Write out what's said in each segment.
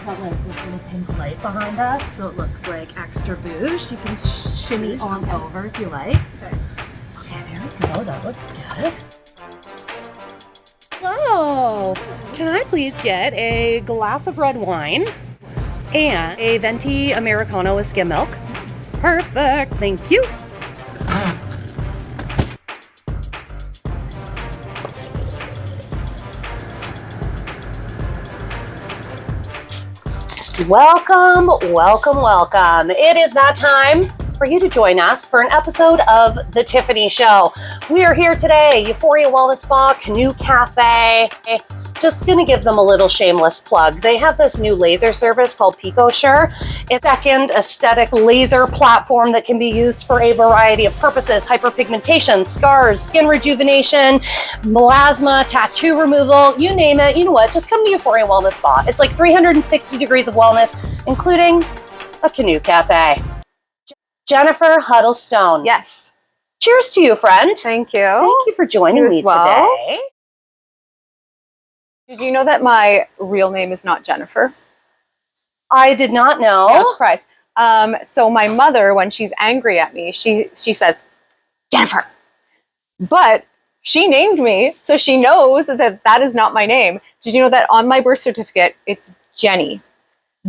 got like this little pink light behind us, so it looks like extra bouged. You can shimmy on over if you like. Okay. Okay, there we go. That looks good. Hello. Can I please get a glass of red wine and a venti Americano with skim milk? Perfect. Thank you. Welcome, welcome, welcome. It is that time for you to join us for an episode of The Tiffany Show. We are here today, Euphoria Wellness Spa, Canoe Cafe. Just gonna give them a little shameless plug. They have this new laser service called PicoSure. It's a second aesthetic laser platform that can be used for a variety of purposes: hyperpigmentation, scars, skin rejuvenation, melasma, tattoo removal, you name it. You know what? Just come to Euphoria Wellness Spa. It's like 360 degrees of wellness, including a canoe cafe. Jennifer Huddlestone. Yes. Cheers to you, friend. Thank you. Thank you for joining me today. Did you know that my real name is not Jennifer? I did not know. Yeah, surprise. So my mother, when she's angry at me, she says, Jennifer. But she named me, so she knows that is not my name. Did you know that on my birth certificate, it's Jenny.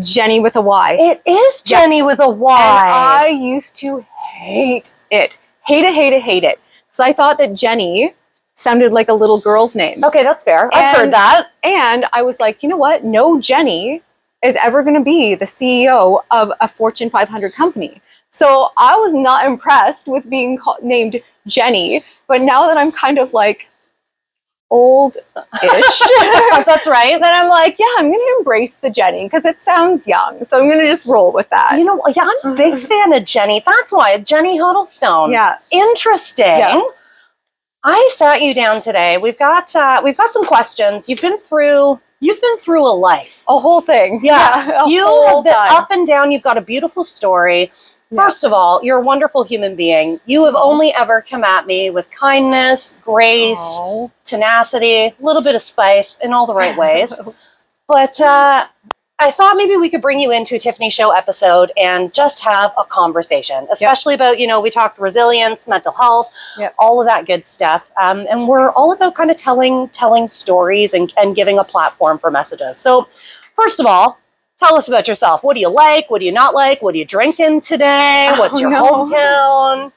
Jenny with a Y. It is Jenny with a Y. And I used to hate it. Hate it. So I thought that Jenny sounded like a little girl's name. Okay, that's fair. I've heard that. And I was like, you know what? No Jenny is ever going to be the CEO of a Fortune 500 company. So I was not impressed with being named Jenny. But now that I'm kind of like old-ish, that's right. then I'm like, yeah, I'm going to embrace the Jenny because it sounds young. So I'm going to just roll with that. You know, yeah, I'm a big fan of Jenny. That's why, Jenny Huddlestone. Yeah. Interesting. Yeah. I sat you down today. We've got some questions. You've been through a life, a whole thing. Yeah, you have been up and down. You've got a beautiful story. Yeah. First of all, you're a wonderful human being. You have only ever come at me with kindness, grace, tenacity, a little bit of spice in all the right ways. But I thought maybe we could bring you into a Tiffany Show episode and just have a conversation, especially about, we talked resilience, mental health, all of that good stuff. And we're all about kind of telling stories and giving a platform for messages. So first of all, tell us about yourself. What do you like? What do you not like? What are you drinking today? What's your hometown?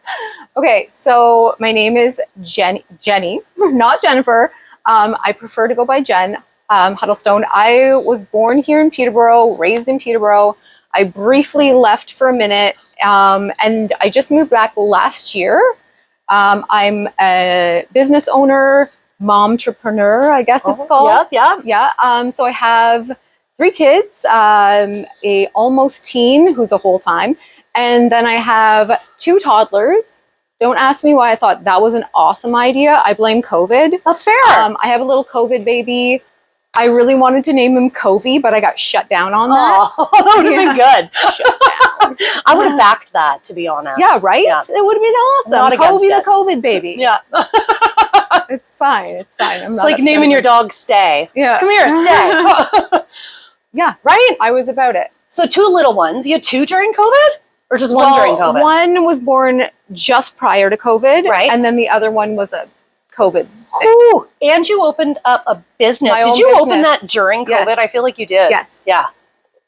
Okay, so my name is Jenny, not Jennifer. I prefer to go by Jenn Huddlestone. I was born here in Peterborough, raised in Peterborough. I briefly left for a minute, and I just moved back last year. I'm a business owner, momtrepreneur, I guess it's called. Yeah. So I have 3 kids, a almost teen who's a whole time, and then I have 2 toddlers. Don't ask me why I thought that was an awesome idea. I blame COVID. That's fair. I have a little COVID baby. I really wanted to name him Covey, but I got shut down on that. Oh, that would have been good. Shut down. I would have backed that, to be honest. Yeah, right? Yeah. It would have been awesome. Not Covey the COVID baby. Yeah. It's fine. It's like naming your dog Stay. Yeah. Come here, Stay. Yeah. Right? I was about it. So 2 little ones. You had 2 during COVID? Or just one during COVID? One was born just prior to COVID. Right. And then the other one was a COVID. Ooh, and you opened up a business. Did you open that during COVID? Yes. I feel like you did. Yes. Yeah.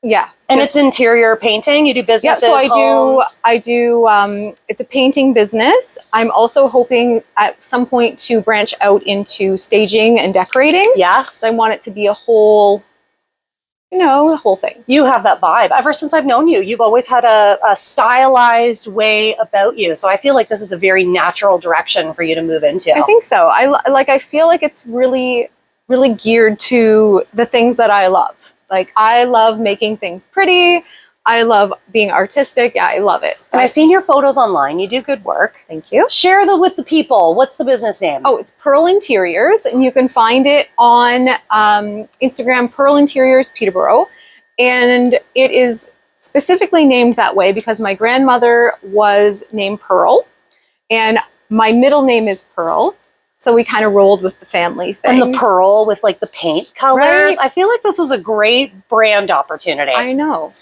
Yeah. And it's interior painting. You do businesses, I do. It's a painting business. I'm also hoping at some point to branch out into staging and decorating. Yes. I want it to be a whole thing. You have that vibe. Ever since I've known you, you've always had a stylized way about you. So I feel like this is a very natural direction for you to move into. I think so. I feel like it's really, really geared to the things that I love. Like, I love making things pretty. I love being artistic. Yeah, I love it. And I've seen your photos online. You do good work. Thank you. Share them with the people. What's the business name? Oh, it's Pearl Interiors, and you can find it on Instagram, Pearl Interiors Peterborough. And it is specifically named that way because my grandmother was named Pearl, and my middle name is Pearl. So we kind of rolled with the family thing. And the pearl with like the paint colors. Right? I feel like this is a great brand opportunity. I know.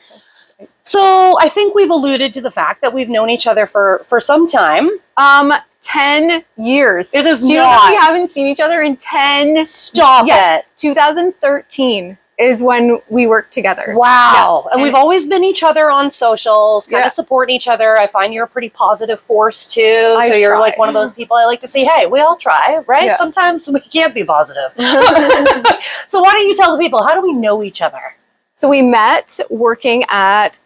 So I think we've alluded to the fact that we've known each other for some time. 10 years. It is Do you know that we haven't seen each other in 10? Stop it. 2013 is when we worked together. Wow. Yeah. And we've always been each other on socials, kind of supporting each other. I find you're a pretty positive force too. So you're like one of those people I like to see, hey, we all try, right? Yeah. Sometimes we can't be positive. So why don't you tell the people, how do we know each other? So we met working at,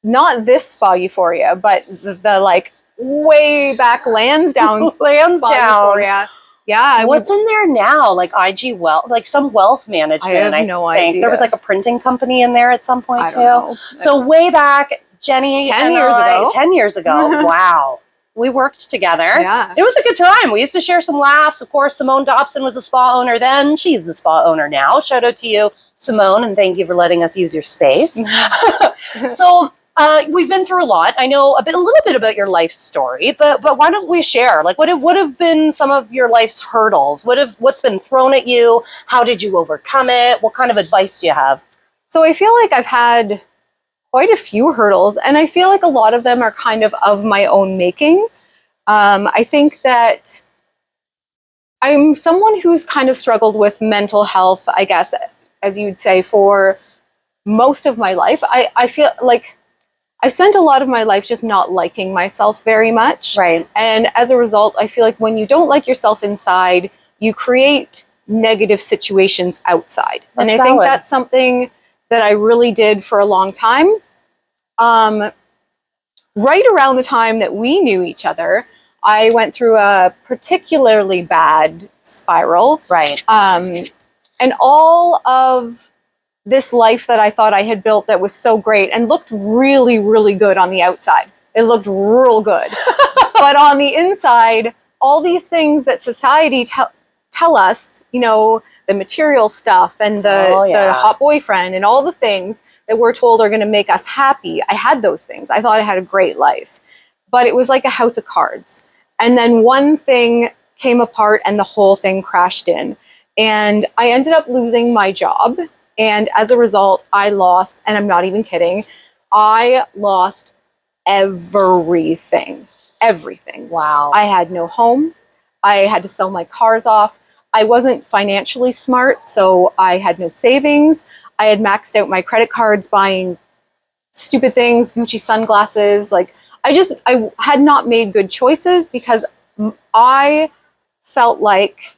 not this spa Euphoria, but the like way back Lansdowne spa Euphoria. Yeah. What's in there now? Like IG Wealth, like some wealth management. I have no idea. There was like a printing company in there at some point too. Know. So way back, Jenny 10 years ago. Wow. We worked together. Yeah. It was a good time. We used to share some laughs. Of course, Simone Dobson was the spa owner then. She's the spa owner now. Shout out to you, Simone, and thank you for letting us use your space. So we've been through a lot. I know a little bit about your life story, but why don't we share? Like, what have been some of your life's hurdles? What's been thrown at you? How did you overcome it? What kind of advice do you have? So I feel like I've had quite a few hurdles, and I feel like a lot of them are kind of my own making. I think that I'm someone who's kind of struggled with mental health, I guess, as you'd say, for most of my life. I feel like I spent a lot of my life just not liking myself very much. Right. And as a result, I feel like when you don't like yourself inside, you create negative situations outside. And I think that's something that I really did for a long time. Right around the time that we knew each other, I went through a particularly bad spiral. Right. And all of this life that I thought I had built that was so great and looked really, really good on the outside. It looked real good. But on the inside, all these things that society tell us, you know, the material stuff and the hot boyfriend and all the things that we're told are going to make us happy. I had those things. I thought I had a great life. But it was like a house of cards. And then one thing came apart and the whole thing crashed in. And I ended up losing my job. And as a result, I lost, and I'm not even kidding, I lost everything. Everything. Wow. I had no home. I had to sell my cars off. I wasn't financially smart, so I had no savings. I had maxed out my credit cards buying stupid things, Gucci sunglasses. Like, I had not made good choices because I felt like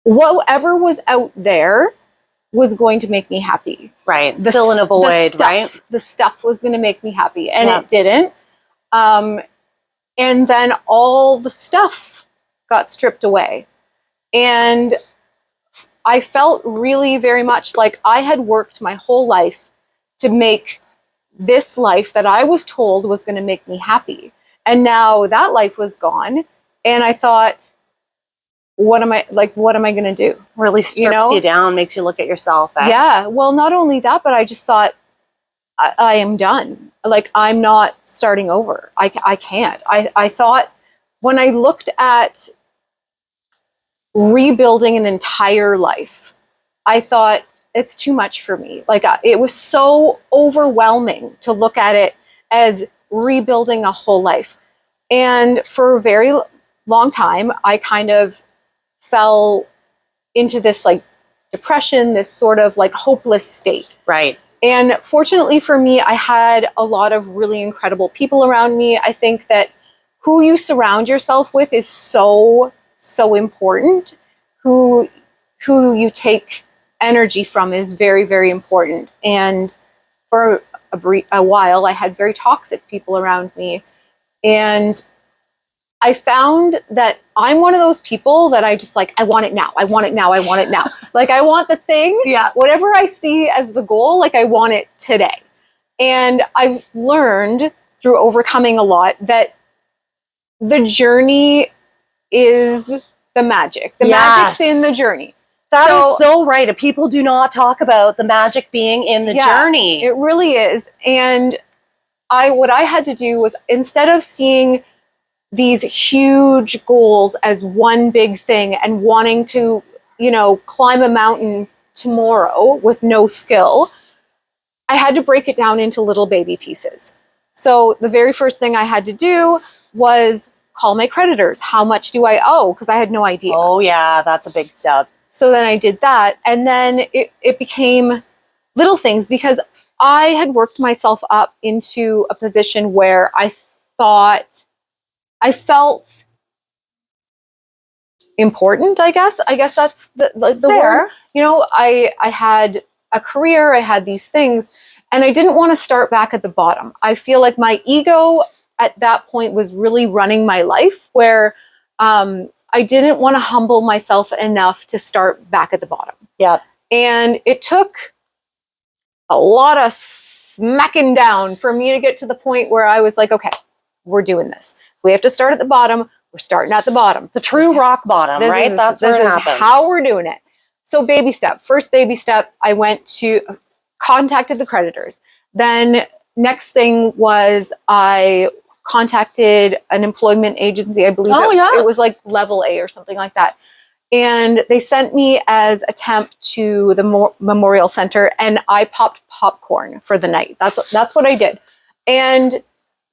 whatever was out there was going to make me happy. Right. Fill in a void, right? The stuff was going to make me happy, and it didn't. And then all the stuff got stripped away. And I felt really very much like I had worked my whole life to make this life that I was told was going to make me happy. And now that life was gone. And I thought, what am I going to do? Really strips you down, makes you look at yourself. Yeah. Well, not only that, but I just thought, I am done. Like, I'm not starting over. I can't. I thought when I looked at rebuilding an entire life, I thought it's too much for me. Like, it was so overwhelming to look at it as rebuilding a whole life. And for a very long time, I kind of fell into this like depression, this sort of like hopeless state. Right. And fortunately for me, I had a lot of really incredible people around me. I think that who you surround yourself with is so, so important. Who you take energy from is very, very important. And for a while, I had very toxic people around me. And I found that I'm one of those people that I just like, I want it now. I want it now. I want it now. Like, I want the thing. Yeah. Whatever I see as the goal, like, I want it today. And I've learned through overcoming a lot that the journey is the magic. The magic's in the journey. That is so right. People do not talk about the magic being in the journey. It really is. And what I had to do was, instead of seeing these huge goals as one big thing and wanting to, you know, climb a mountain tomorrow with no skill, I had to break it down into little baby pieces. So the very first thing I had to do was call my creditors. How much do I owe? Because I had no idea. Oh yeah, that's a big step. So then I did that. And then it became little things because I had worked myself up into a position where I thought I felt important, I guess. I guess that's the word. You know, I had a career, I had these things, and I didn't want to start back at the bottom. I feel like my ego at that point was really running my life, where I didn't want to humble myself enough to start back at the bottom. Yeah. And it took a lot of smacking down for me to get to the point where I was like, okay, we're doing this. We have to start at the bottom. We're starting at the bottom. The true rock bottom, right? That's where it happens. This is how we're doing it. So baby step. First baby step, I went to contacted the creditors. Then next thing was I contacted an employment agency. I believe it was like level A or something like that. And they sent me as a temp to the Memorial Center, and I popped popcorn for the night. That's what I did. And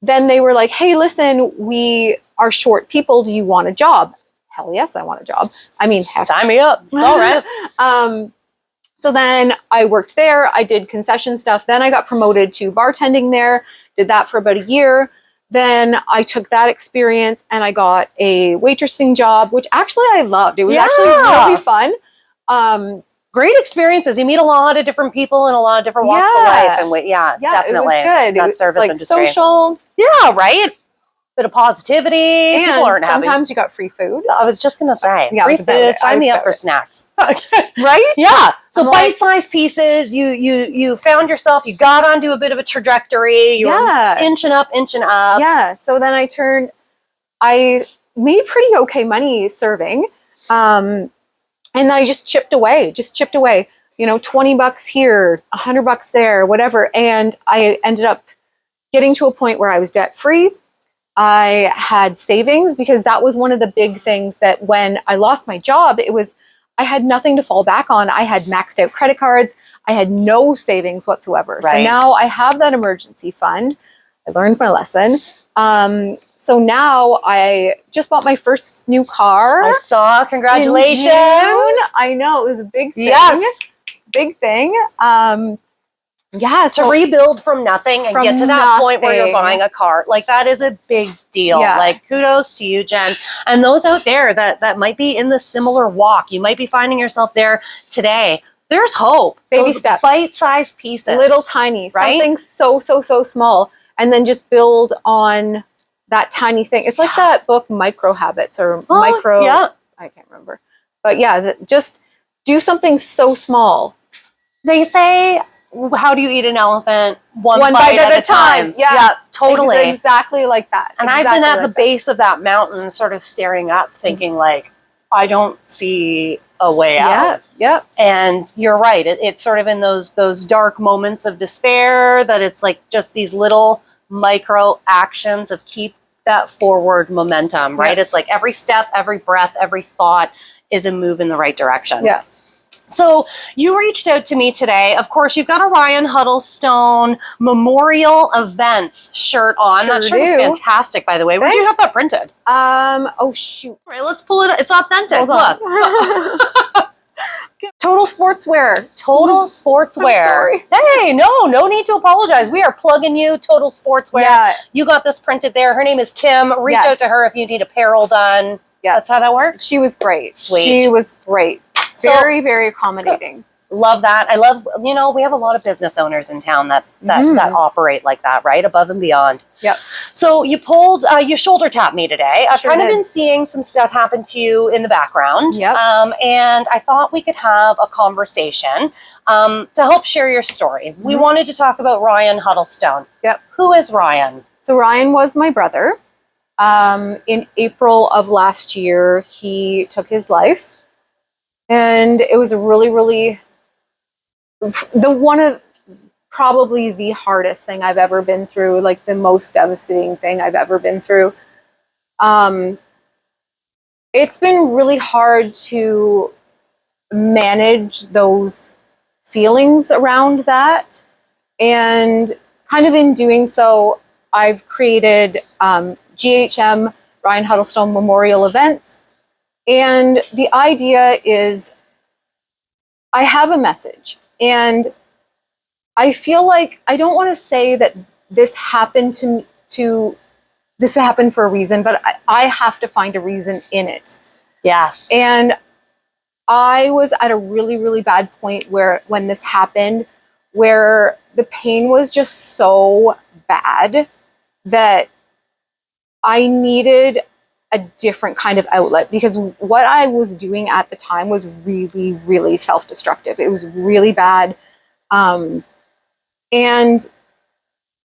then they were like, hey, listen, we are short people. Do you want a job? Hell yes, I want a job. I mean, sign me up. It's all right. So then I worked there. I did concession stuff. Then I got promoted to bartending there. Did that for about a year. Then I took that experience and I got a waitressing job, which actually I loved. It was actually really fun. Great experiences. You meet a lot of different people in a lot of different walks of life. And definitely. It was good. That it was service like industry. Social. Yeah, right? Bit of positivity. And people aren't sometimes you got free food. I was just going to say. Yeah, free food. Sign me up for snacks. Right? Yeah. So bite-sized pieces. You found yourself. You got onto a bit of a trajectory. You were inching up. Yeah. So then I made pretty okay money serving. And then I just chipped away. You know, $20 here, $100 there, whatever. And I ended up getting to a point where I was debt free. I had savings because that was one of the big things that when I lost my job, I had nothing to fall back on. I had maxed out credit cards. I had no savings whatsoever. Right. So now I have that emergency fund. I learned my lesson. So now I just bought my first new car. I saw. Congratulations. I know. It was a big thing. Yes. Big thing. To rebuild from nothing and get to that point where you're buying a car, like that is a big deal. Yeah. Like kudos to you, Jen. And those out there that might be in the similar walk, you might be finding yourself there today. There's hope. Baby steps. Bite-sized pieces. Little tiny. Right? Something so small. And then just build on that tiny thing. It's like that book, Micro Habits or Micro. Yeah. I can't remember. But yeah, just do something so small. They say, how do you eat an elephant? One bite at a time. Yeah, totally. Exactly like that. And I've been at the base of that mountain sort of staring up thinking like, I don't see a way out. Yeah. And you're right. It's sort of in those dark moments of despair that it's like just these little micro actions of keep that forward momentum, right? Yeah. It's like every step, every breath, every thought is a move in the right direction. Yeah. So you reached out to me today. Of course, you've got a Ryan Huddlestone Memorial Events shirt on. That shirt is fantastic, by the way. Where'd you have that printed? Oh, shoot. All right, let's pull it. It's authentic. Look. Total Sportswear. Total Sportswear. I'm sorry. Hey, no need to apologize. We are plugging you. Total Sportswear. Yeah. You got this printed there. Her name is Kim. Reach out to her if you need apparel done. Yeah. That's how that works? She was great. Sweet. She was great. Very, very accommodating. Love that. I love, we have a lot of business owners in town that operate like that, right? Above and beyond. Yep. So you you shoulder tapped me today. I've kind of been seeing some stuff happen to you in the background. Yep. And I thought we could have a conversation to help share your story. Mm-hmm. We wanted to talk about Ryan Huddlestone. Yep. Who is Ryan? So Ryan was my brother. In April of last year, he took his life. And it was a really, really, probably the hardest thing I've ever been through, like the most devastating thing I've ever been through. It's been really hard to manage those feelings around that. And kind of in doing so, I've created GHM Ryan Huddlestone Memorial Events. And the idea is I have a message, and I feel like I don't want to say that this happened this happened for a reason, but I have to find a reason in it. Yes. And I was at a really, really bad point when this happened, where the pain was just so bad that I needed a different kind of outlet, because what I was doing at the time was really, really self-destructive. It was really bad. And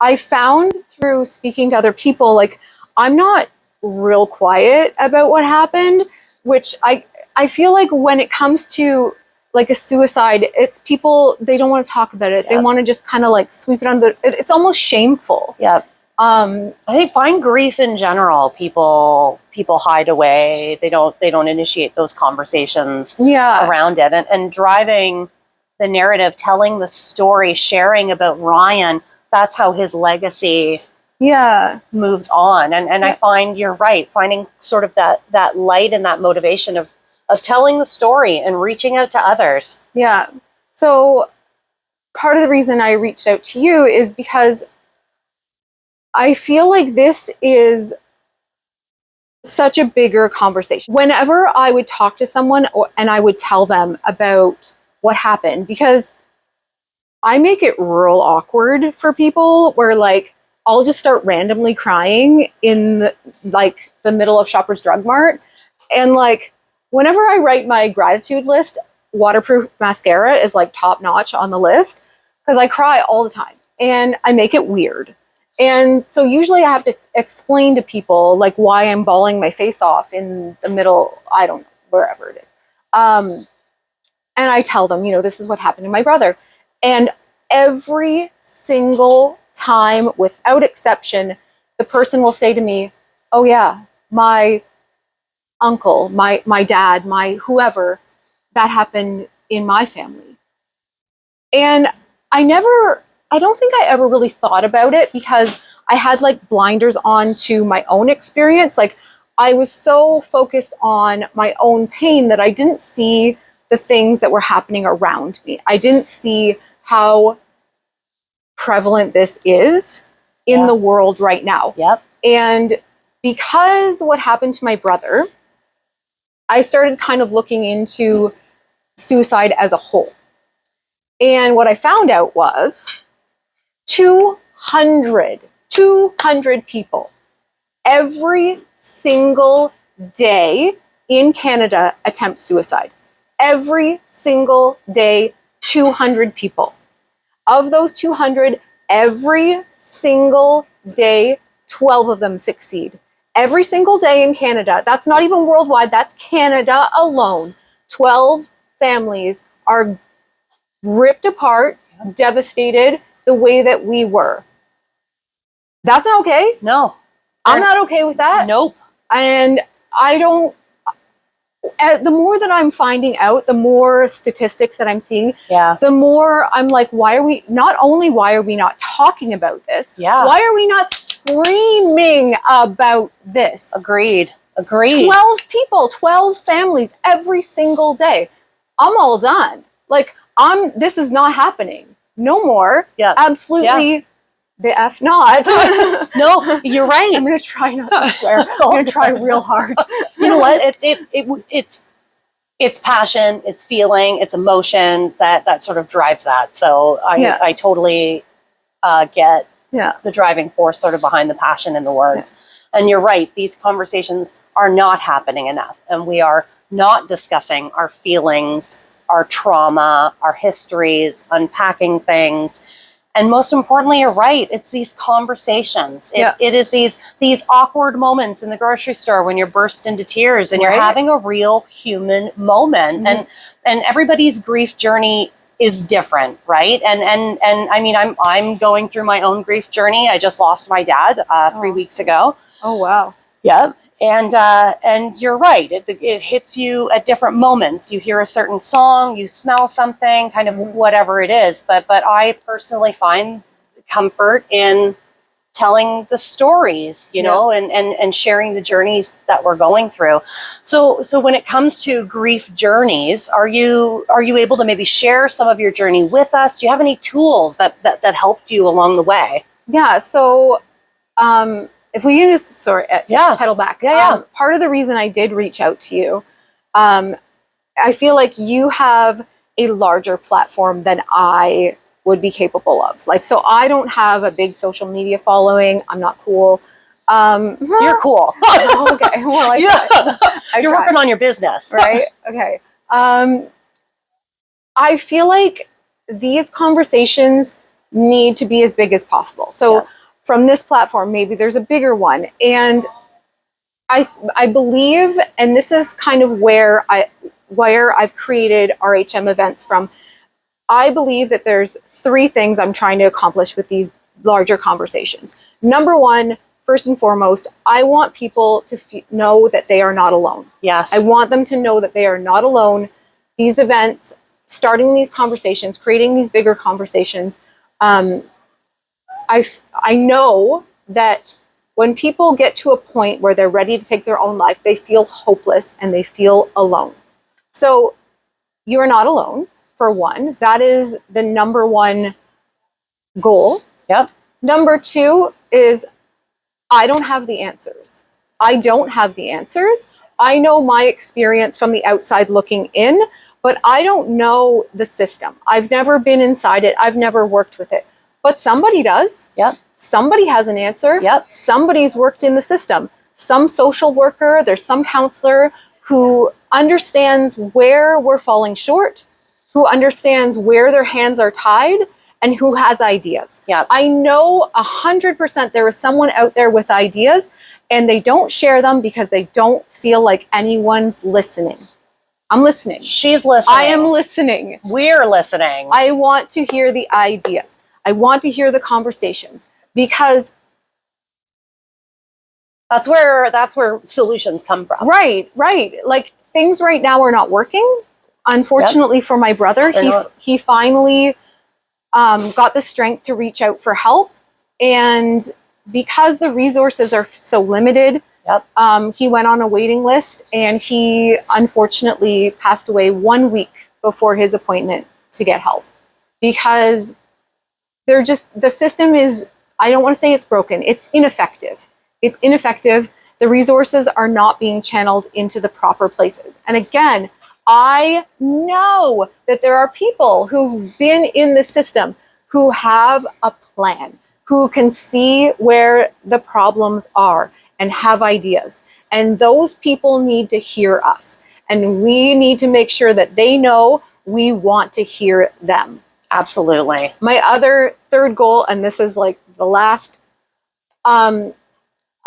I found through speaking to other people, like, I'm not real quiet about what happened, which I feel like when it comes to like a suicide, it's people, they don't want to talk about it. Yep. They want to just kind of like sweep it under. It's almost shameful. Yep. I think find grief in general, people hide away. They don't initiate those conversations around it, and driving the narrative, telling the story, sharing about Ryan. That's how his legacy moves on. And I find you're right, finding sort of that light and that motivation of telling the story and reaching out to others. Yeah. So part of the reason I reached out to you is because I feel like this is such a bigger conversation. Whenever I would talk to someone and I would tell them about what happened, because I make it real awkward for people, where like I'll just start randomly crying in the middle of Shoppers Drug Mart. And like whenever I write my gratitude list, waterproof mascara is like top notch on the list, because I cry all the time and I make it weird. And so usually I have to explain to people like why I'm bawling my face off in the middle, I don't know, wherever it is. And I tell them, this is what happened to my brother. And every single time, without exception, the person will say to me, oh yeah, my uncle, my dad, my whoever, that happened in my family. And I don't think I ever really thought about it, because I had like blinders on to my own experience. Like I was so focused on my own pain that I didn't see the things that were happening around me. I didn't see how prevalent this is in the world right now. Yep. And because what happened to my brother, I started kind of looking into suicide as a whole. And what I found out was 200 people every single day in Canada attempt suicide. Every single day, 200 people. Of those 200, every single day, 12 of them succeed. Every single day in Canada. That's not even worldwide, that's Canada alone. 12 families are ripped apart, devastated the way that we were. That's not okay. No. I'm not okay with that. Nope. And the more that I'm finding out, the more statistics that I'm seeing, the more I'm like, why are we not talking about this? Yeah. Why are we not screaming about this? Agreed. 12 people, 12 families every single day. I'm all done. Like, this is not happening. No more. Yeah. Absolutely. The F not. No, you're right. I'm going to try not to swear. I'm going to try real hard. You know what? It's passion, it's feeling, it's emotion that sort of drives that. So I totally get the driving force sort of behind the passion in the words. Yeah. And you're right. These conversations are not happening enough. And we are not discussing our feelings, our trauma, our histories, unpacking things. And most importantly, you're right. It's these conversations. It is these awkward moments in the grocery store when you're burst into tears and you're having a real human moment. Mm-hmm. And everybody's grief journey is different, right? And I mean, I'm going through my own grief journey. I just lost my dad 3 weeks ago. Oh wow. Yep. And you're right. It hits you at different moments. You hear a certain song, you smell something, kind of whatever it is. But I personally find comfort in telling the stories, you know, and sharing the journeys that we're going through. So when it comes to grief journeys, are you able to maybe share some of your journey with us? Do you have any tools that helped you along the way? Yeah. So, if we can just pedal back. Part of the reason I did reach out to you, I feel like you have a larger platform than I would be capable of. Like, so I don't have a big social media following. I'm not cool. You're cool. Okay. Well, you're working on your business. Right? Okay. I feel like these conversations need to be as big as possible. So from this platform, maybe there's a bigger one. And I believe, and this is kind of where I've created RHM events from, I believe that there's 3 things I'm trying to accomplish with these larger conversations. Number one, first and foremost, I want people to know that they are not alone. Yes. I want them to know that they are not alone. These events, starting these conversations, creating these bigger conversations, I know that when people get to a point where they're ready to take their own life, they feel hopeless and they feel alone. So you're not alone. For one, that is the number one goal. Yep. Number 2 is I don't have the answers. I don't have the answers. I know my experience from the outside looking in, but I don't know the system. I've never been inside it. I've never worked with it. But somebody does. Yep. Somebody has an answer. Yep. Somebody's worked in the system. Some social worker, there's some counselor who understands where we're falling short, who understands where their hands are tied, and who has ideas. Yeah. I know 100% there is someone out there with ideas, and they don't share them because they don't feel like anyone's listening. I'm listening. She's listening. I am listening. We're listening. I want to hear the ideas. I want to hear the conversations, because that's where solutions come from. Right. Like, things right now are not working. Unfortunately for my brother, he finally got the strength to reach out for help. And because the resources are so limited, he went on a waiting list, and he unfortunately passed away 1 week before his appointment to get help. Because the system is, I don't want to say it's broken, it's ineffective. It's ineffective. The resources are not being channeled into the proper places. And again, I know that there are people who've been in the system who have a plan, who can see where the problems are and have ideas. And those people need to hear us. And we need to make sure that they know we want to hear them. Absolutely. My other 3rd goal, and this is like the last,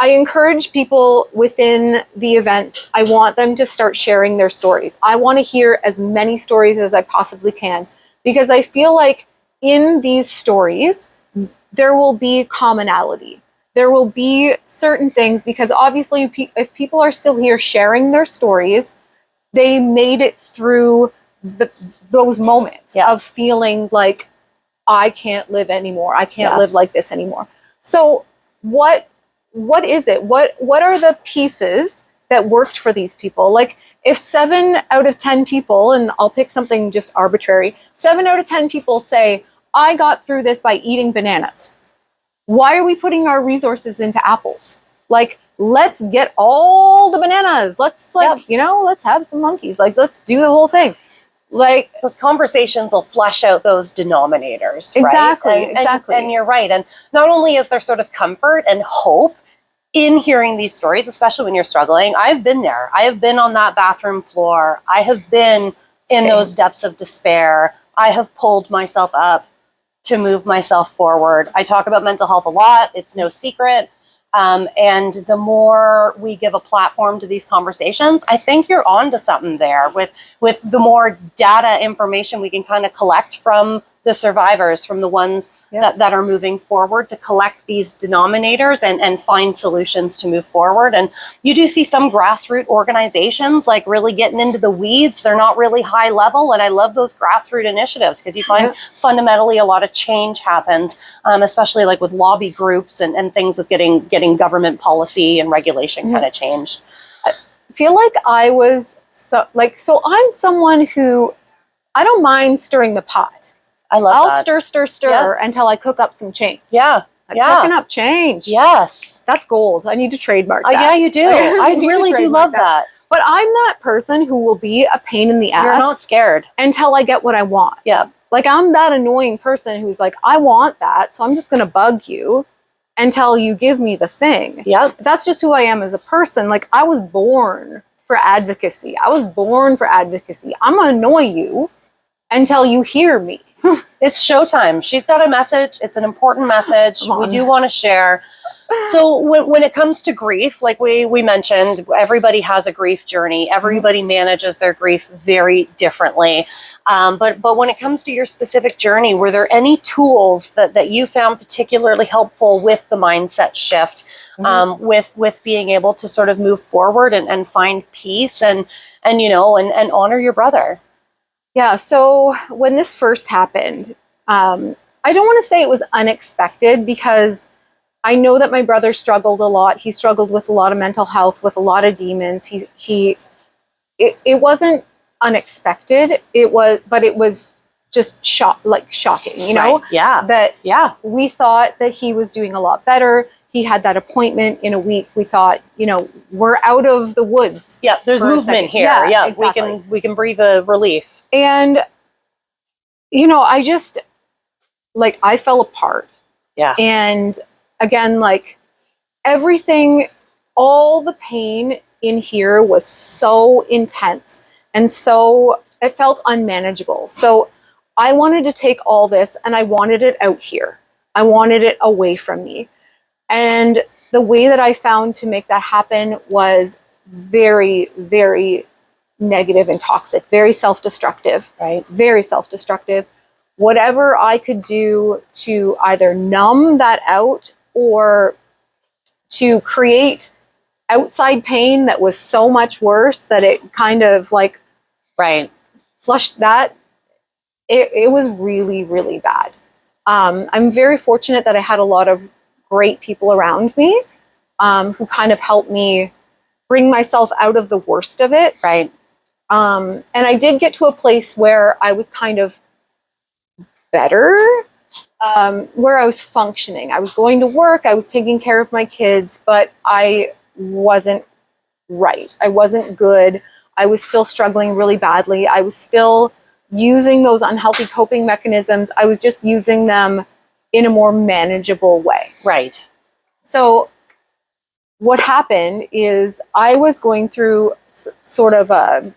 I encourage people within the events, I want them to start sharing their stories. I want to hear as many stories as I possibly can, because I feel like in these stories, there will be commonality. There will be certain things, because obviously if people are still here sharing their stories, they made it through those moments of feeling like, I can't live anymore. I can't live like this anymore. So what is it? What are the pieces that worked for these people? Like, if 7 out of 10 people, and I'll pick something just arbitrary, 7 out of 10 people say, I got through this by eating bananas. Why are we putting our resources into apples? Like, let's get all the bananas. Let's let's have some monkeys. Like, let's do the whole thing. Like, those conversations will flesh out those denominators, right? Exactly. And you're right. And not only is there sort of comfort and hope in hearing these stories, especially when you're struggling. I've been there. I have been on that bathroom floor. I have been in those depths of despair. I have pulled myself up to move myself forward. I talk about mental health a lot. It's no secret. And the more we give a platform to these conversations, I think you're on to something there with the more data information we can kind of collect from the survivors from the ones that are moving forward, to collect these denominators and find solutions to move forward. And you do see some grassroots organizations like really getting into the weeds. They're not really high level. And I love those grassroots initiatives, because you find fundamentally a lot of change happens, especially like with lobby groups and things with getting government policy and regulation kind of changed. I feel like I was so I'm someone who, I don't mind stirring the pot. I'll stir until I cook up some change. Yeah. Cooking up change. Yes. That's gold. I need to trademark that. Yeah, you do. I really do love that. But I'm that person who will be a pain in the ass. You're not scared. Until I get what I want. Yeah. Like, I'm that annoying person who's like, I want that, so I'm just going to bug you until you give me the thing. Yeah. That's just who I am as a person. Like, I was born for advocacy. I'm going to annoy you until you hear me. It's showtime. She's got a message. It's an important message. We do want to share. So when it comes to grief, like we mentioned, everybody has a grief journey. Everybody manages their grief very differently. But when it comes to your specific journey, were there any tools that you found particularly helpful with the mindset shift, with being able to sort of move forward and find peace and honor your brother? Yeah. So when this first happened, I don't want to say it was unexpected, because I know that my brother struggled a lot. He struggled with a lot of mental health, with a lot of demons. It wasn't unexpected. It was just shocking, you know? Right. Yeah. We thought that he was doing a lot better. He had that appointment in a week. We thought, we're out of the woods. Yeah, there's movement here. Yeah, exactly. We can breathe a relief. And I just I fell apart. Yeah. And again, everything, all the pain in here was so intense, and so it felt unmanageable. So I wanted to take all this and I wanted it out here. I wanted it away from me. And the way that I found to make that happen was very, very negative and toxic, very self-destructive. Right. Very self-destructive. Whatever I could do to either numb that out or to create outside pain that was so much worse that it kind of flushed that. It was really, really bad. I'm very fortunate that I had a lot of great people around me who kind of helped me bring myself out of the worst of it. Right. And I did get to a place where I was kind of better, where I was functioning. I was going to work, I was taking care of my kids, but I wasn't right. I wasn't good. I was still struggling really badly. I was still using those unhealthy coping mechanisms. I was just using them in a more manageable way. Right. So what happened is I was going through sort of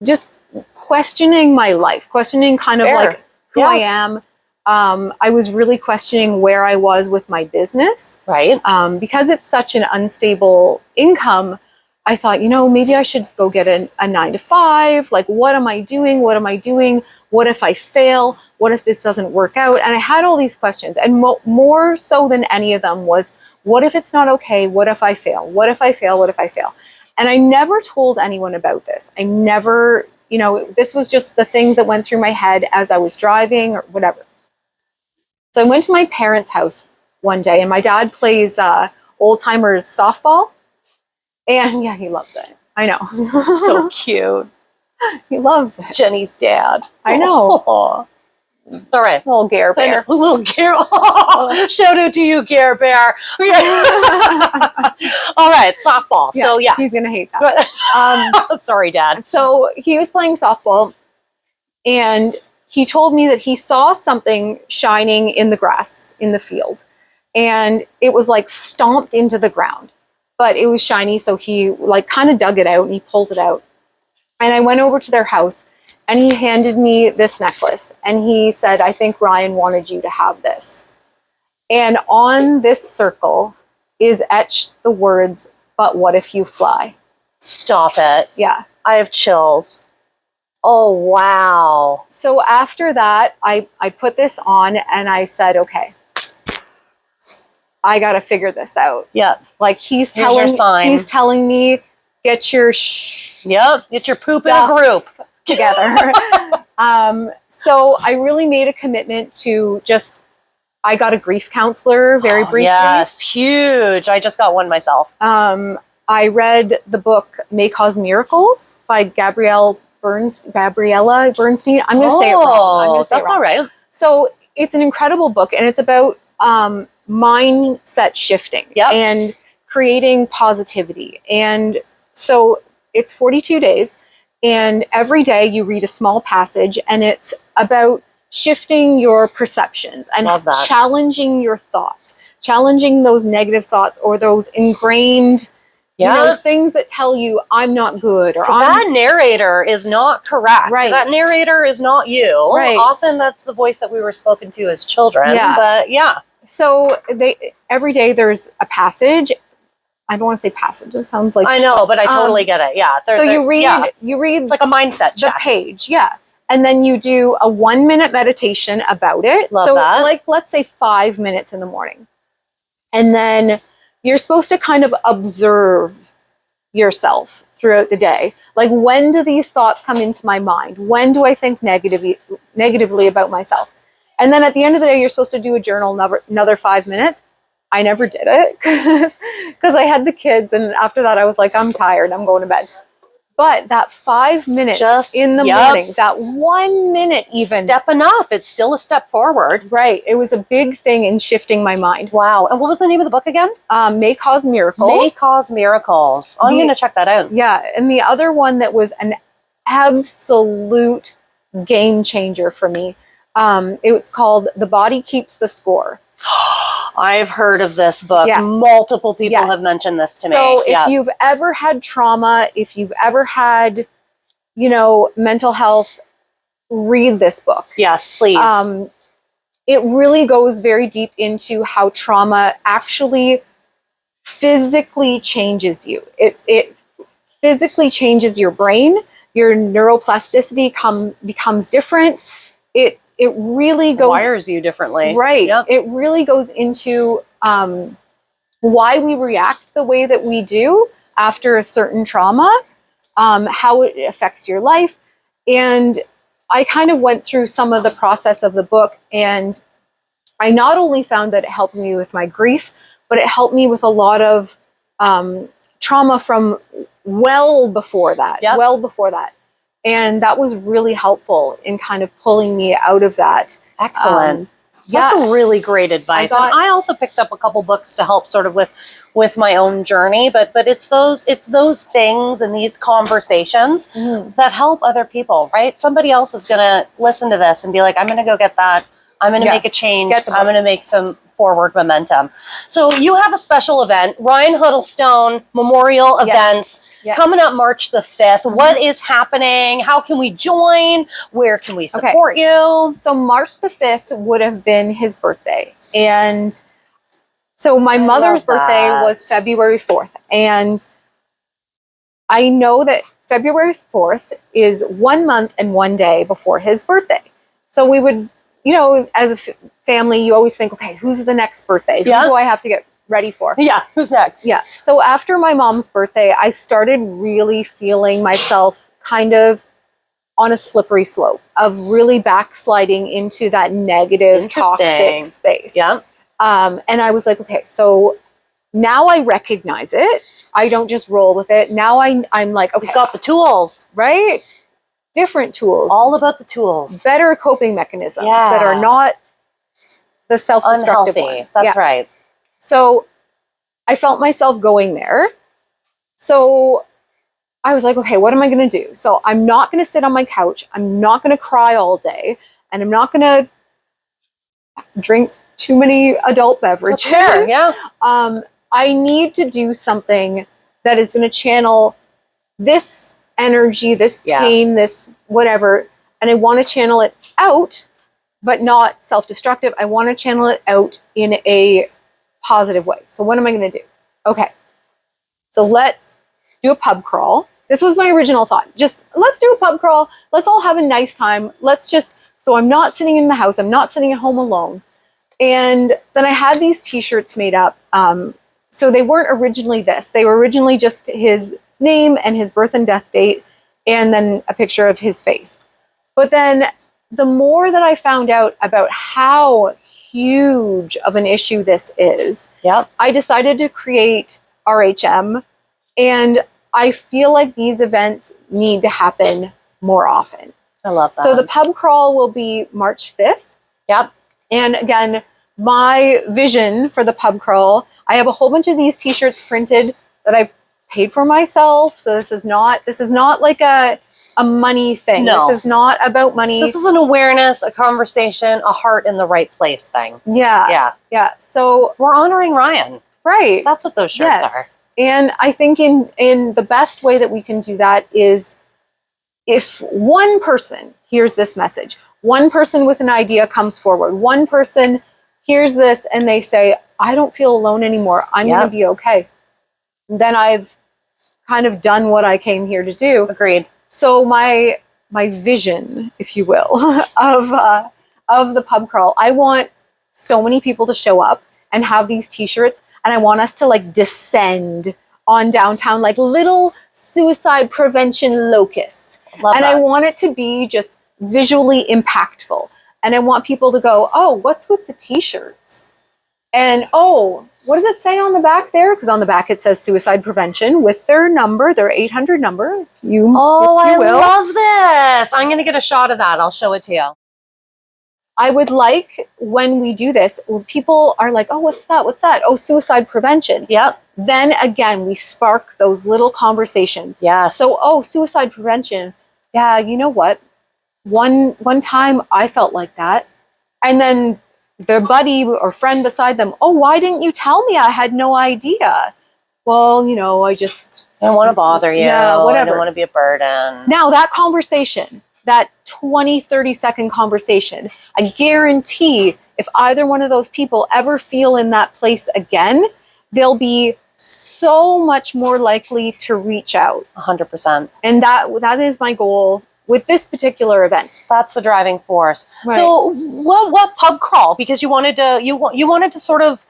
just questioning my life, questioning kind of who I am. I was really questioning where I was with my business. Right. Because it's such an unstable income, I thought, maybe I should go get a 9-to-5. What am I doing? What am I doing? What if I fail? What if this doesn't work out? And I had all these questions. And more so than any of them was, what if it's not okay? What if I fail? What if I fail? What if I fail? And I never told anyone about this. I never, this was just the things that went through my head as I was driving or whatever. So I went to my parents' house one day, and my dad plays old timers softball. And yeah, he loves it. I know. So cute. He loves it. Jenny's dad. I know. Oh. All right. Little Gare Bear. Little Gare. Oh, shout out to you, Gare Bear. All right, softball. Yeah, so, yes. He's going to hate that. Sorry, Dad. So he was playing softball, and he told me that he saw something shining in the grass in the field, and it was stomped into the ground, but it was shiny. So he kind of dug it out and he pulled it out. And I went over to their house, and he handed me this necklace, and he said, I think Ryan wanted you to have this. And on this circle is etched the words, but what if you fly? Stop it. Yeah. I have chills. Oh, wow. So after that, I put this on and I said, okay, I got to figure this out. Yep. Like he's Here's your sign. telling me, get your Yep. Get your poop in a group together. So I really made a commitment to I got a grief counselor very briefly. Yes, huge. I just got one myself. I read the book May Cause Miracles by Gabriella Bernstein. I'm going to say it wrong. That's all right. So it's an incredible book, and it's about mindset shifting and creating positivity. And so it's 42 days, and every day you read a small passage, and it's about shifting your perceptions and challenging your thoughts, challenging those negative thoughts or those ingrained things that tell you I'm not good, or that narrator is not correct. Right. That narrator is not you. Right. Often that's the voice that we were spoken to as children. Yeah. But yeah. So every day there's a passage. I don't want to say passage. It sounds like I know, but I totally get it. Yeah. So you read. It's like a mindset check. The page. Yeah. And then you do a 1-minute meditation about it. Love that. Like, let's say 5 minutes in the morning. And then you're supposed to kind of observe yourself throughout the day. Like, when do these thoughts come into my mind? When do I think negatively about myself? And then at the end of the day, you're supposed to do a journal another 5 minutes. I never did it because I had the kids. And after that, I was like, I'm tired. I'm going to bed. But that 5 minutes in the morning, that 1 minute even. Step enough. It's still a step forward. Right. It was a big thing in shifting my mind. Wow. And what was the name of the book again? May Cause Miracles. May Cause Miracles. I'm going to check that out. Yeah. And the other one that was an absolute game changer for me, it was called The Body Keeps the Score. I've heard of this book. Yes. Multiple people have mentioned this to me. So if you've ever had trauma, if you've ever had, mental health, read this book. Yes, please. It really goes very deep into how trauma actually physically changes you. It physically changes your brain. Your neuroplasticity becomes different. It really goes... wires you differently. Right. Yep. It really goes into why we react the way that we do after a certain trauma, how it affects your life. And I kind of went through some of the process of the book, and I not only found that it helped me with my grief, but it helped me with a lot of trauma from well before that. Yep. Well before that. And that was really helpful in kind of pulling me out of that. Excellent. That's some really great advice. And I also picked up a couple books to help sort of with my own journey, but it's those things and these conversations that help other people, right? Somebody else is going to listen to this and be like, I'm going to go get that. I'm going to make a change. I'm going to make some forward momentum. So you have a special event, Ryan Huddlestone Memorial Events, coming up March the 5th. What is happening? How can we join? Where can we support you? So March the 5th would have been his birthday. And so my mother's birthday was February 4th. And I know that February 4th is 1 month and 1 day before his birthday. So we would, as a family, you always think, okay, who's the next birthday? Who do I have to get ready for? Yeah, who's next? Yeah. So after my mom's birthday, I started really feeling myself kind of on a slippery slope of really backsliding into that negative, toxic space. Yeah. And I was like, okay, so now I recognize it. I don't just roll with it. Now I'm like, okay. You've got the tools. Right? Different tools. All about the tools. Better coping mechanisms that are not the self-destructive ones. That's right. So I felt myself going there. So I was like, okay, what am I going to do? So I'm not going to sit on my couch. I'm not going to cry all day. And I'm not going to drink too many adult beverages. Fair, yeah. I need to do something that is going to channel this energy, this pain, this whatever. And I want to channel it out, but not self-destructive. I want to channel it out in a positive way. So what am I going to do? Okay. So let's do a pub crawl. This was my original thought. Just let's do a pub crawl. Let's all have a nice time. So I'm not sitting in the house. I'm not sitting at home alone. And then I had these t-shirts made up. So they weren't originally this. They were originally just his name and his birth and death date, and then a picture of his face. But then the more that I found out about how huge of an issue this is, I decided to create RHM, and I feel like these events need to happen more often. I love that. So the pub crawl will be March 5th. And again, my vision for the pub crawl, I have a whole bunch of these t-shirts printed that I've paid for myself. So this is not like a money thing. No. This is not about money. This is an awareness, a conversation, a heart in the right place thing. Yeah. So we're honoring Ryan. Right. That's what those shirts are. And I think in the best way that we can do that is if one person hears this message, one person with an idea comes forward, one person hears this and they say, I don't feel alone anymore. I'm going to be okay. Then I've kind of done what I came here to do. Agreed. So my vision, if you will, of the pub crawl, I want so many people to show up and have these t-shirts, and I want us to like descend on downtown like little suicide prevention locusts. I want it to be just visually impactful. And I want people to go, oh, what's with the t-shirts? And oh, what does it say on the back there? Because on the back it says suicide prevention with their number, their 800 number. If you I will. love this. I'm going to get a shot of that. I'll show it to you. I would like when we do this, when people are like, oh, what's that? What's that? Oh, suicide prevention. Then again, we spark those little conversations. So, oh, suicide prevention. Yeah, you know what? One time I felt like that. And then their buddy or friend beside them, oh, why didn't you tell me? I had no idea. Well, I just... I don't want to bother you. Yeah, whatever. I don't want to be a burden. Now that conversation, that 20, 30-second conversation, I guarantee if either one of those people ever feel in that place again, they'll be so much more likely to reach out. 100%. And that is my goal with this particular event. That's the driving force. Right. So what pub crawl? Because you wanted to sort of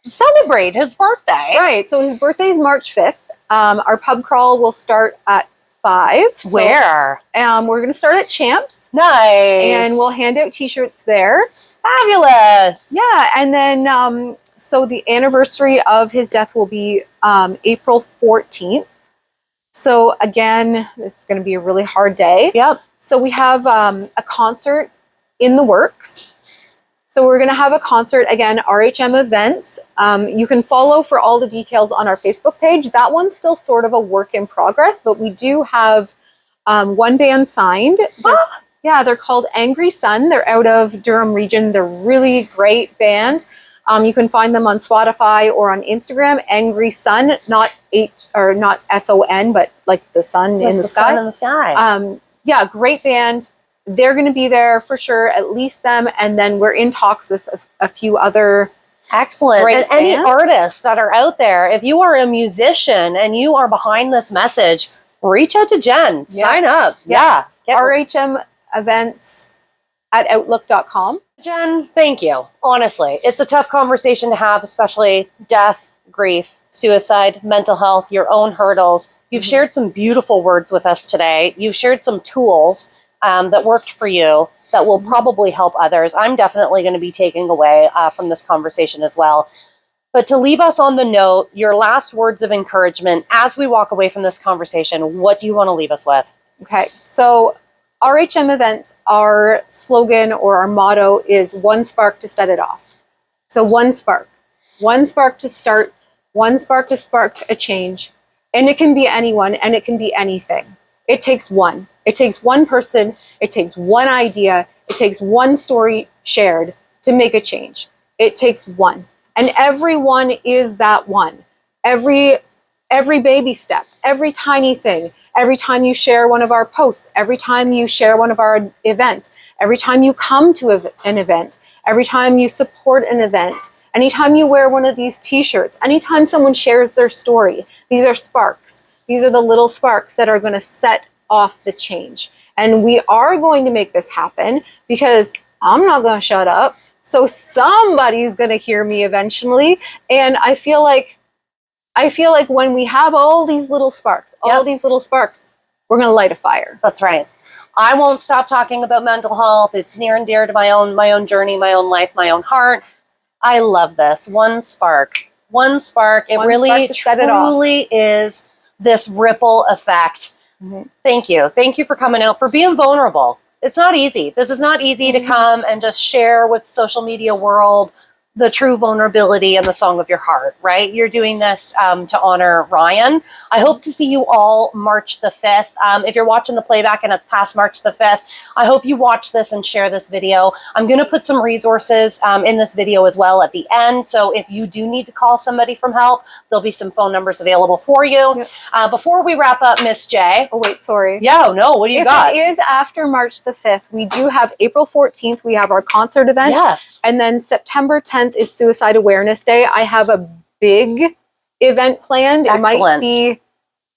celebrate his birthday. Right. So his birthday is March 5th. Our pub crawl will start at 5. Where? We're going to start at Champs. Nice. And we'll hand out t-shirts there. Fabulous. Yeah. And then, so the anniversary of his death will be April 14th. So again, it's going to be a really hard day. So we have a concert in the works. So we're going to have a concert, again, RHM Events. You can follow for all the details on our Facebook page. That one's still sort of a work in progress, but we do have one band signed. They're called Angry Sun. They're out of Durham region. They're a really great band. You can find them on Spotify or on Instagram. Angry Sun, not SON, but like the sun in the sky. Sun in the sky. Great band. They're going to be there for sure, at least them. And then we're in talks with a few other excellent. And any artists that are out there, if you are a musician and you are behind this message, reach out to Jenn. Sign up. RHM Events at outlook.com. Jenn, thank you. Honestly, it's a tough conversation to have, especially death, grief, suicide, mental health, your own hurdles. You've shared some beautiful words with us today. You've shared some tools that worked for you that will probably help others. I'm definitely going to be taking away from this conversation as well. But to leave us on the note, your last words of encouragement as we walk away from this conversation, what do you want to leave us with? Okay, so RHM Events, our slogan or our motto is one spark to set it off. So one spark to start, one spark to spark a change. And it can be anyone and it can be anything. It takes one. It takes one person. It takes one idea. It takes one story shared to make a change. It takes one. And everyone is that one. Every baby step, every tiny thing, every time you share one of our posts, every time you share one of our events, every time you come to an event, every time you support an event, anytime you wear one of these t-shirts, anytime someone shares their story, these are sparks. These are the little sparks that are going to set off the change. And we are going to make this happen because I'm not going to shut up. So somebody's going to hear me eventually. And I feel like when we have all these little sparks, we're going to light a fire. That's right. I won't stop talking about mental health. It's near and dear to my own journey, my own life, my own heart. I love this. One spark. It really truly is this ripple effect. Mm-hmm. Thank you. Thank you for coming out, for being vulnerable. It's not easy. This is not easy to come and just share with the social media world the true vulnerability and the song of your heart, right? You're doing this to honor Ryan. I hope to see you all March the 5th. If you're watching the playback and it's past March the 5th, I hope you watch this and share this video. I'm going to put some resources in this video as well at the end. So if you do need to call somebody from help, there'll be some phone numbers available for you. Yep. Before we wrap up, Miss J. Oh, wait, sorry. Yeah, no, what do you got? If it is after March the 5th, we do have April 14th, we have our concert event. Yes. And then September 10th is Suicide Awareness Day. I have a big event planned. Excellent. It might be,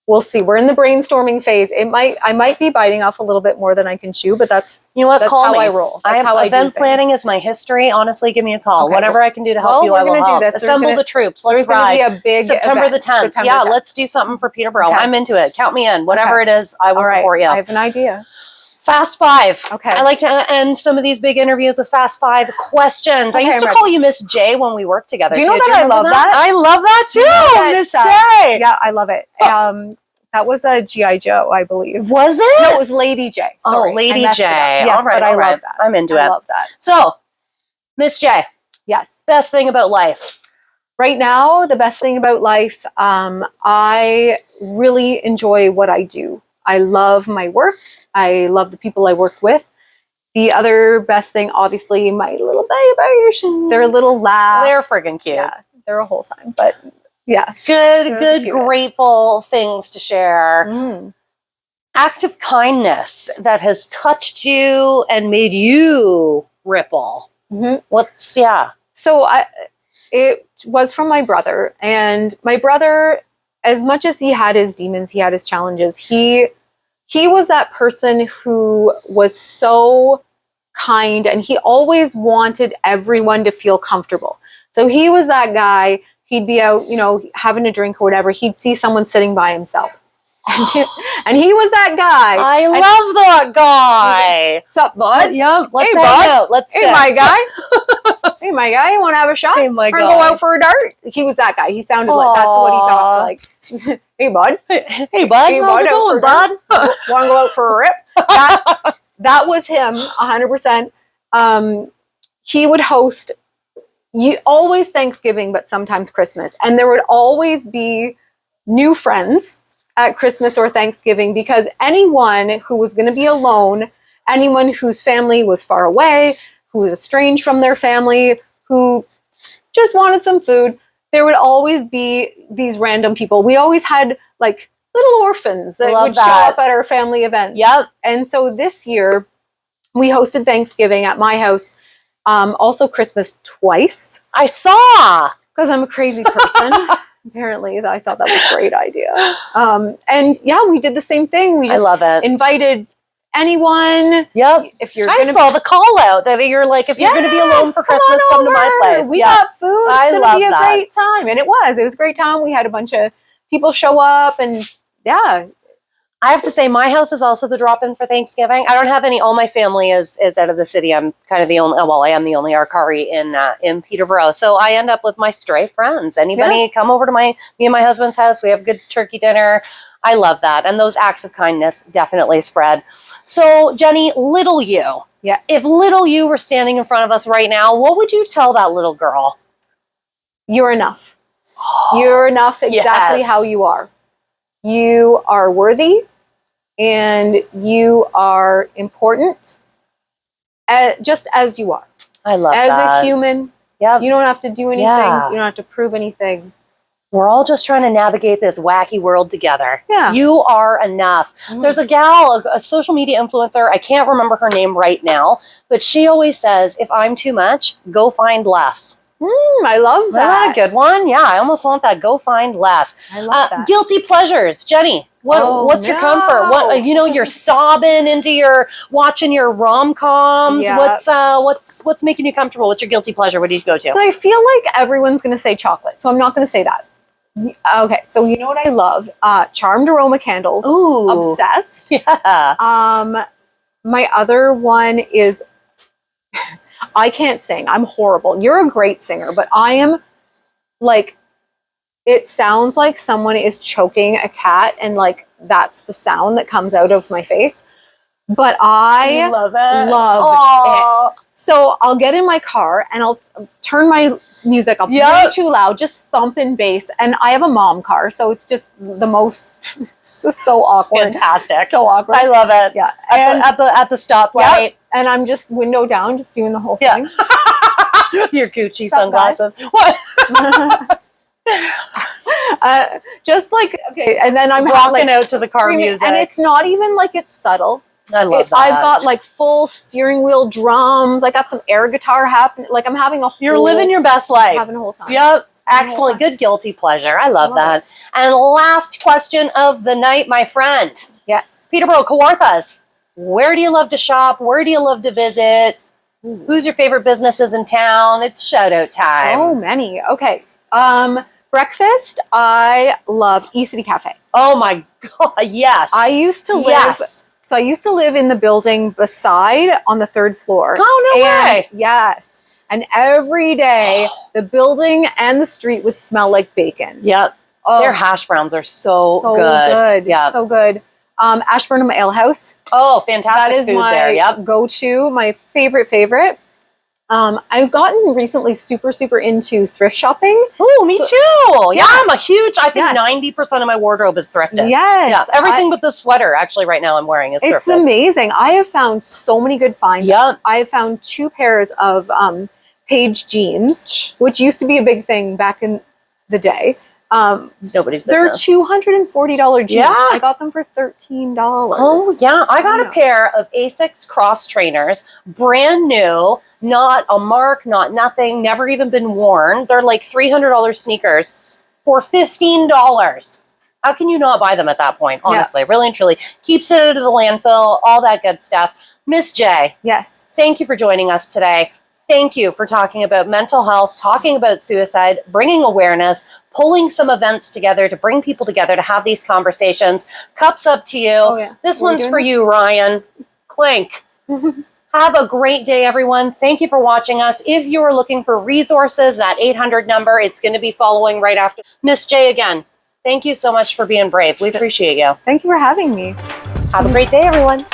we'll see. We're in the brainstorming phase. I might be biting off a little bit more than I can chew, but that's how I roll. That's how event planning is my history. Honestly, give me a call. Okay. Whatever I can do to help you, I will help. Assemble the troops. Let's ride. There's going to be a big September event. the 10th. September Yeah, 10th. let's do something for Peterborough. Okay. I'm into it. Count me in. Whatever it is, I will support you. I have an idea. Fast 5. Okay. I like to end some of these big interviews with fast 5 questions. Okay, I used to call you Miss J when we worked together. Do you know that I love that? I love that too, Miss J. Yeah, I love it. That was a G.I. Joe, I believe. Was it? No, it was Lady J. Sorry, Lady J. Yes, but I love that. I'm into it. I love that. So, Miss J. Yes. Best thing about life. Right now, the best thing about life, I really enjoy what I do. I love my work. I love the people I work with. The other best thing, obviously, my little babies. They're little laughs. They're friggin' cute. Yeah, they're a whole time, but yeah. Good, grateful things to share. Act of kindness that has touched you and made you ripple. So it was from my brother. And my brother, as much as he had his demons, he had his challenges, he was that person who was so kind, and he always wanted everyone to feel comfortable. So he was that guy. He'd be out, having a drink or whatever. He'd see someone sitting by himself. And he was that guy. I love that guy. Sup, bud? Yep. Let's hang out. Let's sit. Hey, my guy. Hey, my guy. You want to have a shot? Hey, my guy. Go out for a dart? He was that guy. He sounded like that's what he talked like. Hey, bud. Hey, bud. Hey, How's it going, bud? Want to go out for a rip? That was him, 100%. He would host always Thanksgiving, but sometimes Christmas. And there would always be new friends at Christmas or Thanksgiving, because anyone who was going to be alone, anyone whose family was far away, who was estranged from their family, who just wanted some food, there would always be these random people. We always had like little orphans that would show up at our family events. Yep. And so this year we hosted Thanksgiving at my house, also Christmas twice. I saw. Because I'm a crazy person. Apparently, I thought that was a great idea. And yeah, we did the same thing. We just love it. Invited anyone. Yep. If you're I saw the call out that you're like, if you're going to be alone for Christmas, come to my place. We got food. It's going to be a great time. And it was a great time. We had a bunch of people show up, and yeah. I have to say, my house is also the drop-in for Thanksgiving. I don't have any. All my family is out of the city. I'm kind of the only. Well, I am the only Arcari in Peterborough. So I end up with my stray friends. Anybody come over to me and my husband's house. We have good turkey dinner. I love that, and those acts of kindness definitely spread. So Jenny, little you. Yes. If little you were standing in front of us right now, what would you tell that little girl? You're enough. You're enough exactly how you are. You are worthy, and you are important, just as you are. I love that. As a human, you don't have to do anything. Yeah. You don't have to prove anything. We're all just trying to navigate this wacky world together. Yeah. You are enough. There's a gal, a social media influencer, I can't remember her name right now, but she always says, if I'm too much, go find less. I love that. Good one. Yeah, I almost want that. Go find less. I love that. Guilty pleasures, Jenny. What's your comfort? What you're sobbing into your watching your rom-coms. Yeah. What's making you comfortable? What's your guilty pleasure? What do you go to? So I feel like everyone's going to say chocolate, so I'm not going to say that. Okay, so you know what I love? Charmed aroma candles. Ooh. Obsessed. Yeah. My other one is I can't sing. I'm horrible. You're a great singer, but I am like, it sounds like someone is choking a cat, and like that's the sound that comes out of my face. But I love it. Love it. So I'll get in my car and I'll turn my music up way too loud, just thumping bass. And I have a mom car, so it's just the most. It's just so awkward. It's fantastic. So awkward. I love it. Yeah. At the stoplight. Yep. And I'm just window down, just doing the whole thing. Your Gucci sunglasses. What? Just like, okay, and then I'm walking out to the car music, and it's not even like it's subtle. I love that. I've got like full steering wheel drums. I got some air guitar happening. Like I'm having a whole. You're living your best life. Having a whole time. Yep. Excellent. Good guilty pleasure. I love that. And last question of the night, my friend. Yes. Peterborough, Kawarthas. Where do you love to shop? Where do you love to visit? Who's your favorite businesses in town? It's shout out time. So many. Okay. Breakfast. I love E-City Cafe. Oh my God. Yes. I used to live. Yes. So I used to live in the building beside on the 3rd floor. Oh, no way. Yes. And every day, the building and the street would smell like bacon. Yep. Oh, their hash browns are so good. good. Yeah. So good. Ashburnham Ale House. Oh, fantastic That is food my there. Yep. go-to, my favorite. I've gotten recently super into thrift shopping. Oh, me too. Yeah, I'm a huge, I think Yes. 90% of my wardrobe is thrifted. Yes. Yeah, everything but the sweater actually right now I'm wearing is thrifted. It's amazing. I have found so many good finds. Yep. I have found 2 pairs of Paige jeans, which used to be a big thing back in the day. It's nobody's They're business. $240 jeans. Yeah. I got them for $13. Oh, yeah. I got a pair of Asics cross trainers, brand new, not a mark, not nothing, never even been worn. They're like $300 sneakers for $15. How can you not buy them at that point? Honestly, really and truly. Keeps it out of the landfill, all that good stuff. Miss J. Yes. Thank you for joining us today. Thank you for talking about mental health, talking about suicide, bringing awareness, pulling some events together to bring people together to have these conversations. Cups up to you. Oh, yeah. This one's for you, Ryan. Clink. Have a great day, everyone. Thank you for watching us. If you are looking for resources, that 800 number, it's going to be following right after. Miss J again, thank you so much for being brave. We appreciate you. Thank you for having me. Have a great day, everyone.